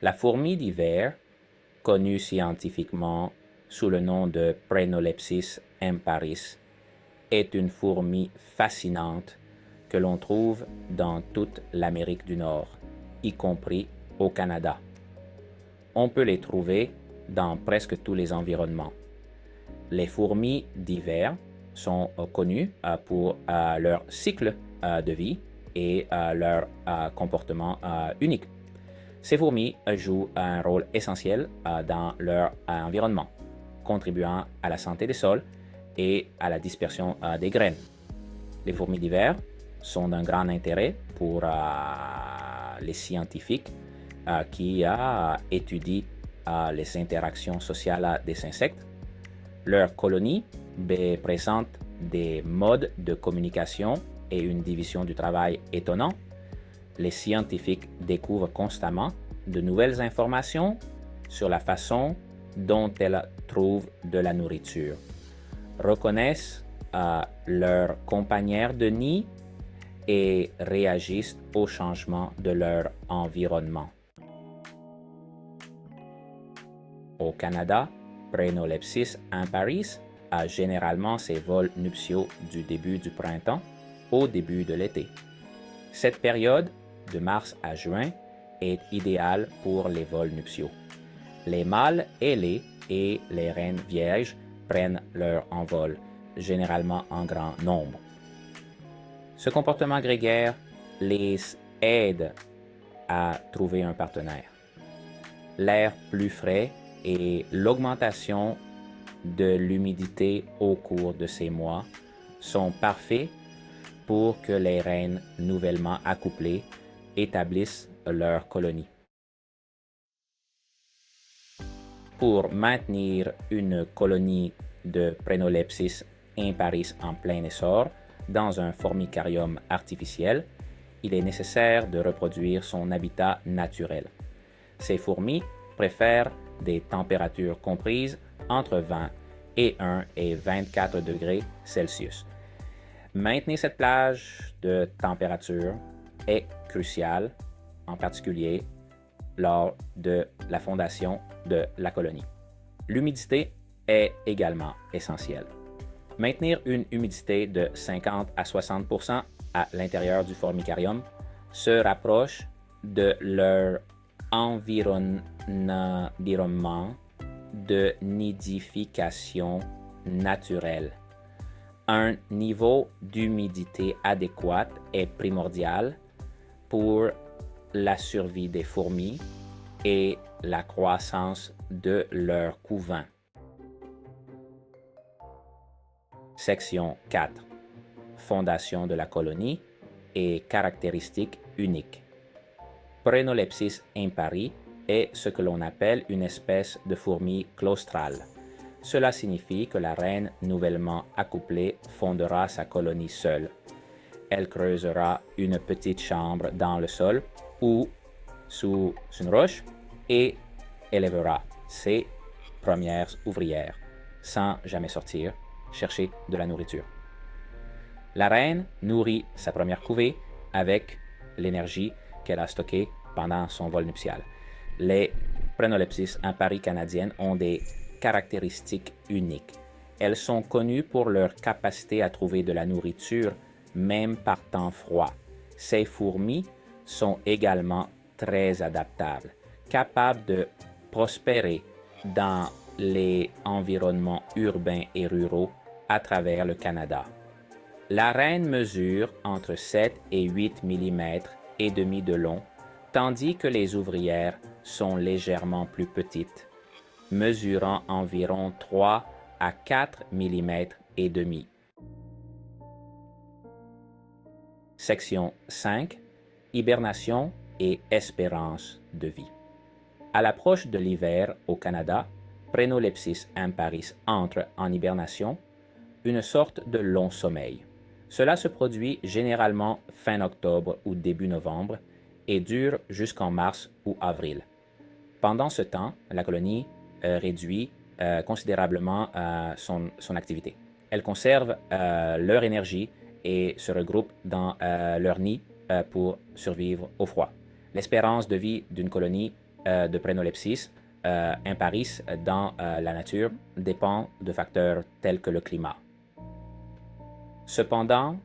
La fourmi d'hiver, connue scientifiquement sous le nom de Prenolepsis imparis, est une fourmi fascinante que l'on trouve dans toute l'Amérique du Nord, y compris au Canada. On peut les trouver dans presque tous les environnements. Les fourmis d'hiver sont connues pour leur cycle de vie et leur comportement unique. Ces fourmis jouent un rôle essentiel dans leur environnement, contribuant à la santé des sols et à la dispersion des graines. Les fourmis d'hiver sont d'un grand intérêt pour les scientifiques qui étudient les interactions sociales des insectes. Leur colonie présente des modes de communication et une division du travail étonnants. Les scientifiques découvrent constamment de nouvelles informations sur la façon dont elles trouvent de la nourriture, reconnaissent leurs compagnières de nid et réagissent aux changements de leur environnement. Au Canada, Prenolepsis imparis a généralement ses vols nuptiaux du début du printemps au début de l'été. Cette période, de mars à juin, est idéale pour les vols nuptiaux. Les mâles ailés et les reines vierges prennent leur envol, généralement en grand nombre. Ce comportement grégaire les aide à trouver un partenaire. L'air plus frais et l'augmentation de l'humidité au cours de ces mois sont parfaits pour que les reines nouvellement accouplées établissent leur colonie. Pour maintenir une colonie de Prenolepsis imparis en plein essor dans un formicarium artificiel, il est nécessaire de reproduire son habitat naturel. Ces fourmis préfèrent des températures comprises entre 20 et 1 et 24 degrés Celsius. Maintenir cette plage de température est crucial, en particulier lors de la fondation de la colonie. L'humidité est également essentielle. Maintenir une humidité de 50 à 60% à l'intérieur du formicarium se rapproche de leur environnement de nidification naturelle. Un niveau d'humidité adéquat est primordial pour la survie des fourmis et la croissance de leur couvain. Section 4. Fondation de la colonie et caractéristiques uniques. Prenolepsis imparis est ce que l'on appelle une espèce de fourmi claustrale. Cela signifie que la reine nouvellement accouplée fondera sa colonie seule. Elle creusera une petite chambre dans le sol ou sous une roche et élèvera ses premières ouvrières sans jamais sortir chercher de la nourriture. La reine nourrit sa première couvée avec l'énergie qu'elle a stockée pendant son vol nuptial. Les Prenolepsis imparis canadiennes ont des caractéristiques uniques. Elles sont connues pour leur capacité à trouver de la nourriture même par temps froid. Ces fourmis sont également très adaptables, capables de prospérer dans les environnements urbains et ruraux à travers le Canada. La reine mesure entre 7 et 8 mm et demi de long, tandis que les ouvrières sont légèrement plus petites, mesurant environ 3 à 4 mm et demi. Section 5. Hibernation et espérance de vie. À l'approche de l'hiver au Canada, Prenolepsis imparis entre en hibernation, une sorte de long sommeil. Cela se produit généralement fin octobre ou début novembre et dure jusqu'en mars ou avril. Pendant ce temps, la colonie réduit considérablement son activité. Elles conservent leur énergie et se regroupent dans leur nid pour survivre au froid. L'espérance de vie d'une colonie de Prenolepsis imparis dans la nature dépend de facteurs tels que le climat. Cependant,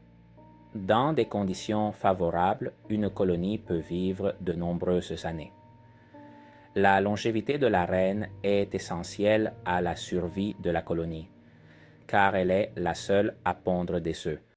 dans des conditions favorables, une colonie peut vivre de nombreuses années. La longévité de la reine est essentielle à la survie de la colonie, car elle est la seule à pondre des œufs.